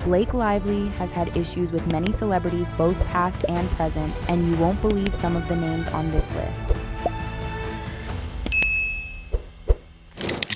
Blake Lively has had issues with many celebrities, both past and present, and you won't believe some of the names on this list.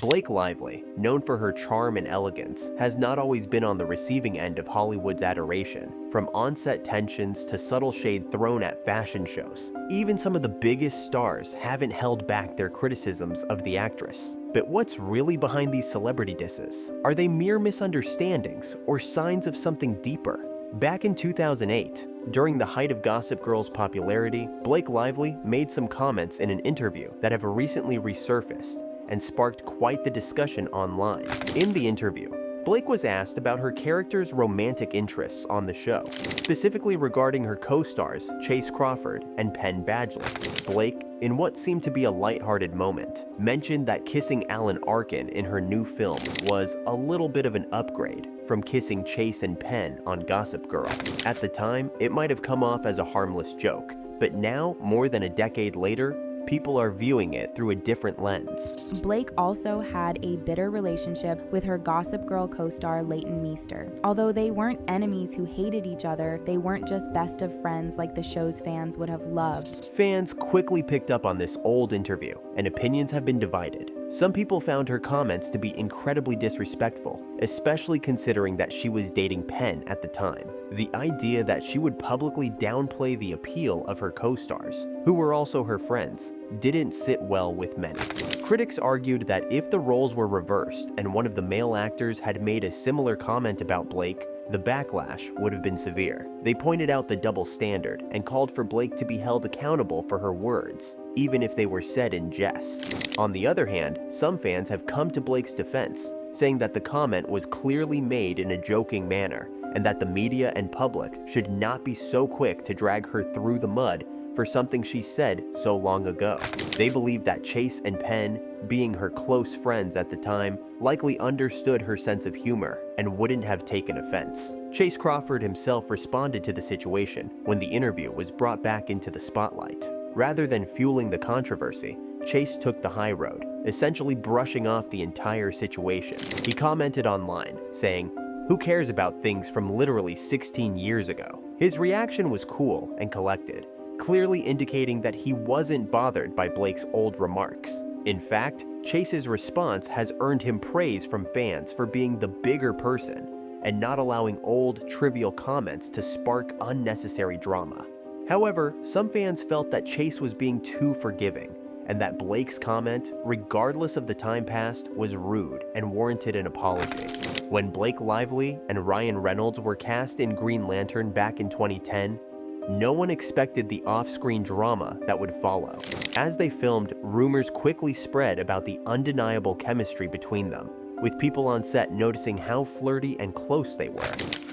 Blake Lively, known for her charm and elegance, has not always been on the receiving end of Hollywood's adoration, from on-set tensions to subtle shade thrown at fashion shows. Even some of the biggest stars haven't held back their criticisms of the actress. But what's really behind these celebrity disses? Are they mere misunderstandings or signs of something deeper? Back in 2008, during the height of Gossip Girl's popularity, Blake Lively made some comments in an interview that have recently resurfaced and sparked quite the discussion online. In the interview, Blake was asked about her character's romantic interests on the show, specifically regarding her co-stars Chase Crawford and Penn Badgley. Blake, in what seemed to be a lighthearted moment, mentioned that kissing Alan Arkin in her new film was a little bit of an upgrade from kissing Chase and Penn on Gossip Girl. At the time, it might have come off as a harmless joke, but now, more than a decade later, people are viewing it through a different lens. Blake also had a bitter relationship with her Gossip Girl co-star Leighton Meester. Although they weren't enemies who hated each other, they weren't just best of friends like the show's fans would have loved. Fans quickly picked up on this old interview, and opinions have been divided. Some people found her comments to be incredibly disrespectful, especially considering that she was dating Penn at the time. The idea that she would publicly downplay the appeal of her co-stars, who were also her friends, didn't sit well with many. Critics argued that if the roles were reversed and one of the male actors had made a similar comment about Blake, the backlash would have been severe. They pointed out the double standard and called for Blake to be held accountable for her words, even if they were said in jest. On the other hand, some fans have come to Blake's defense, saying that the comment was clearly made in a joking manner and that the media and public should not be so quick to drag her through the mud for something she said so long ago. They believe that Chase and Penn, being her close friends at the time, likely understood her sense of humor and wouldn't have taken offense. Chase Crawford himself responded to the situation when the interview was brought back into the spotlight. Rather than fueling the controversy, Chase took the high road, essentially brushing off the entire situation. He commented online, saying, "Who cares about things from literally 16 years ago?" His reaction was cool and collected, clearly indicating that he wasn't bothered by Blake's old remarks. In fact, Chase's response has earned him praise from fans for being the bigger person and not allowing old, trivial comments to spark unnecessary drama. However, some fans felt that Chase was being too forgiving, and that Blake's comment, regardless of the time passed, was rude and warranted an apology. When Blake Lively and Ryan Reynolds were cast in Green Lantern back in 2010, no one expected the off-screen drama that would follow. As they filmed, rumors quickly spread about the undeniable chemistry between them, with people on set noticing how flirty and close they were.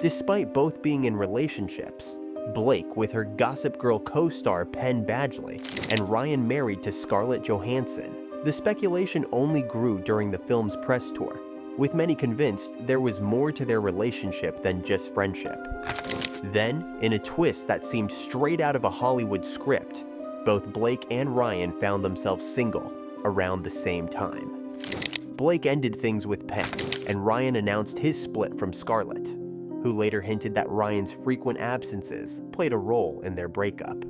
Despite both being in relationships, Blake with her Gossip Girl co-star Penn Badgley, and Ryan married to Scarlett Johansson, the speculation only grew during the film's press tour, with many convinced there was more to their relationship than just friendship. Then, in a twist that seemed straight out of a Hollywood script, both Blake and Ryan found themselves single around the same time. Blake ended things with Penn, and Ryan announced his split from Scarlett, who later hinted that Ryan's frequent absences played a role in their breakup.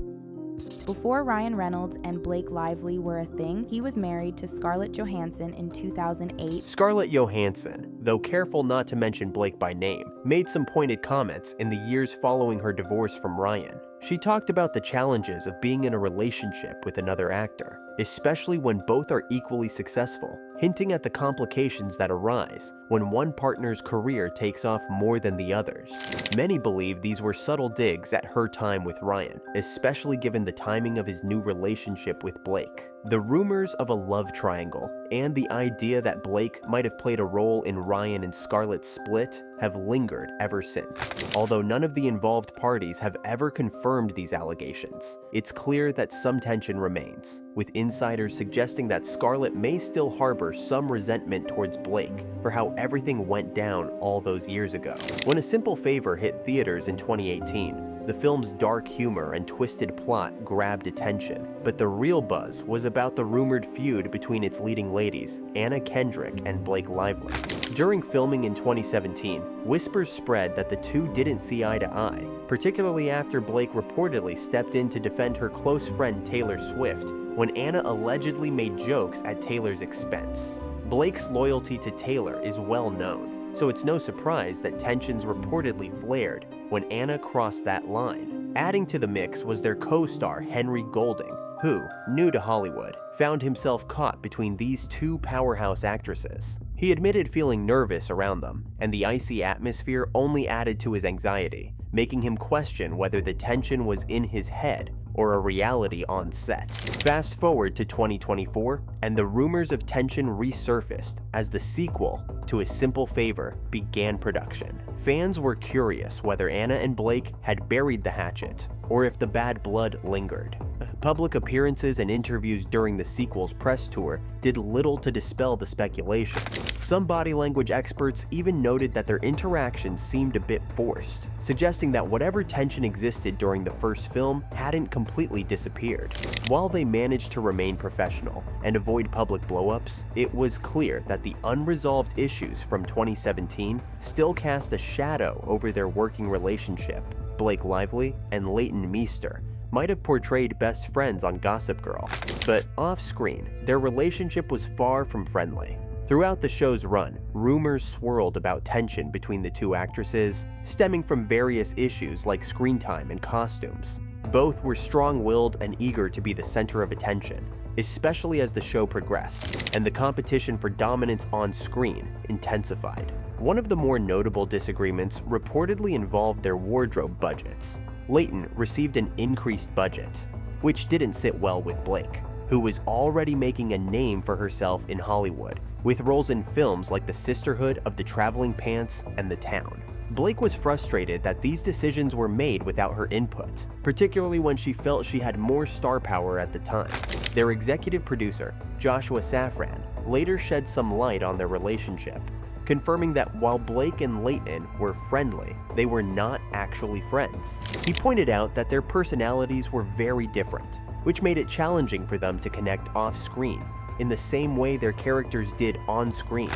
Before Ryan Reynolds and Blake Lively were a thing, he was married to Scarlett Johansson in 2008. Scarlett Johansson, though careful not to mention Blake by name, made some pointed comments in the years following her divorce from Ryan. She talked about the challenges of being in a relationship with another actor, especially when both are equally successful, hinting at the complications that arise when one partner's career takes off more than the other's. Many believe these were subtle digs at her time with Ryan, especially given the timing of his new relationship with Blake. The rumors of a love triangle and the idea that Blake might have played a role in Ryan and Scarlett's split have lingered ever since. Although none of the involved parties have ever confirmed these allegations, it's clear that some tension remains, with insiders suggesting that Scarlett may still harbor some resentment towards Blake for how everything went down all those years ago. When A Simple Favor hit theaters in 2018, The film's dark humor and twisted plot grabbed attention, but the real buzz was about the rumored feud between its leading ladies, Anna Kendrick and Blake Lively. During filming in 2017, whispers spread that the two didn't see eye to eye, particularly after Blake reportedly stepped in to defend her close friend Taylor Swift when Anna allegedly made jokes at Taylor's expense. Blake's loyalty to Taylor is well known, so it's no surprise that tensions reportedly flared when Anna crossed that line. Adding to the mix was their co-star Henry Golding, who, new to Hollywood, found himself caught between these two powerhouse actresses. He admitted feeling nervous around them, and the icy atmosphere only added to his anxiety, making him question whether the tension was in his head or a reality on set. Fast forward to 2024, and the rumors of tension resurfaced as the sequel to A Simple Favor began production. Fans were curious whether Anna and Blake had buried the hatchet, or if the bad blood lingered. Public appearances and interviews during the sequel's press tour did little to dispel the speculation. Some body language experts even noted that their interactions seemed a bit forced, suggesting that whatever tension existed during the first film hadn't completely disappeared. While they managed to remain professional and avoid public blow-ups, it was clear that the unresolved issues from 2017 still cast a shadow over their working relationship. Blake Lively and Leighton Meester might have portrayed best friends on Gossip Girl, but off-screen, their relationship was far from friendly. Throughout the show's run, rumors swirled about tension between the two actresses, stemming from various issues like screen time and costumes. Both were strong-willed and eager to be the center of attention, especially as the show progressed, and the competition for dominance on screen intensified. One of the more notable disagreements reportedly involved their wardrobe budgets. Leighton received an increased budget, which didn't sit well with Blake, who was already making a name for herself in Hollywood, with roles in films like The Sisterhood of the Traveling Pants and The Town. Blake was frustrated that these decisions were made without her input, particularly when she felt she had more star power at the time. Their executive producer, Joshua Safran, later shed some light on their relationship, confirming that while Blake and Leighton were friendly, they were not actually friends. He pointed out that their personalities were very different, which made it challenging for them to connect off-screen in the same way their characters did on-screen.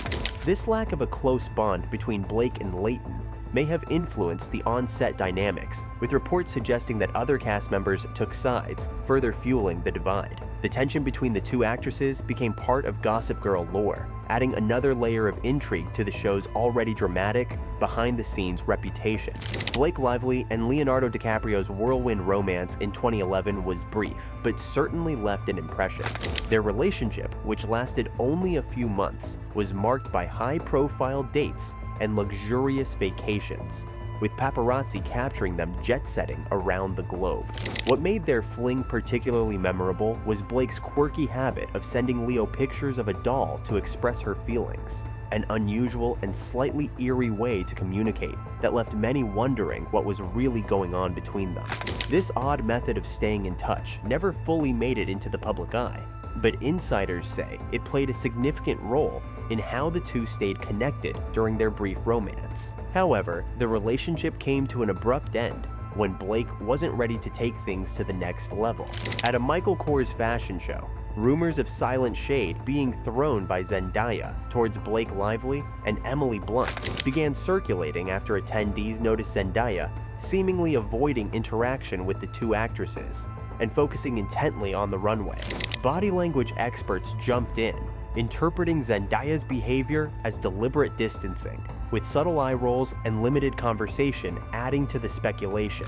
This lack of a close bond between Blake and Leighton may have influenced the on-set dynamics, with reports suggesting that other cast members took sides, further fueling the divide. The tension between the two actresses became part of Gossip Girl lore, adding another layer of intrigue to the show's already dramatic, behind-the-scenes reputation. Blake Lively and Leonardo DiCaprio's whirlwind romance in 2011 was brief, but certainly left an impression. Their relationship, which lasted only a few months, was marked by high-profile dates and luxurious vacations, with paparazzi capturing them jet-setting around the globe. What made their fling particularly memorable was Blake's quirky habit of sending Leo pictures of a doll to express her feelings, an unusual and slightly eerie way to communicate that left many wondering what was really going on between them. This odd method of staying in touch never fully made it into the public eye, but insiders say it played a significant role in how the two stayed connected during their brief romance. However, the relationship came to an abrupt end when Blake wasn't ready to take things to the next level. At a Michael Kors fashion show, rumors of silent shade being thrown by Zendaya towards Blake Lively and Emily Blunt began circulating after attendees noticed Zendaya seemingly avoiding interaction with the two actresses and focusing intently on the runway. Body language experts jumped in, interpreting Zendaya's behavior as deliberate distancing, with subtle eye rolls and limited conversation adding to the speculation.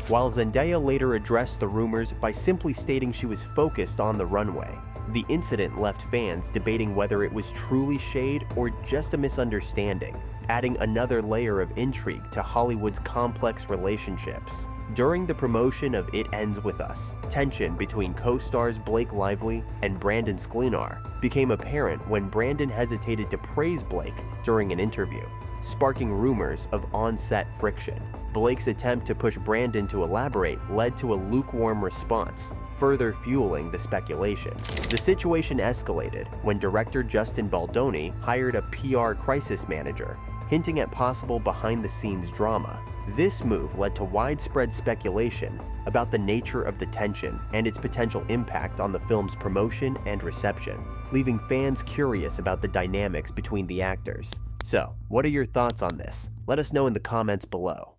While Zendaya later addressed the rumors by simply stating she was focused on the runway, the incident left fans debating whether it was truly shade or just a misunderstanding, adding another layer of intrigue to Hollywood's complex relationships. During the promotion of It Ends With Us, tension between co-stars Blake Lively and Brandon Sklenar became apparent when Brandon hesitated to praise Blake during an interview, sparking rumors of on-set friction. Blake's attempt to push Brandon to elaborate led to a lukewarm response, further fueling the speculation. The situation escalated when director Justin Baldoni hired a PR crisis manager hinting at possible behind-the-scenes drama. This move led to widespread speculation about the nature of the tension and its potential impact on the film's promotion and reception, leaving fans curious about the dynamics between the actors. So, what are your thoughts on this? Let us know in the comments below.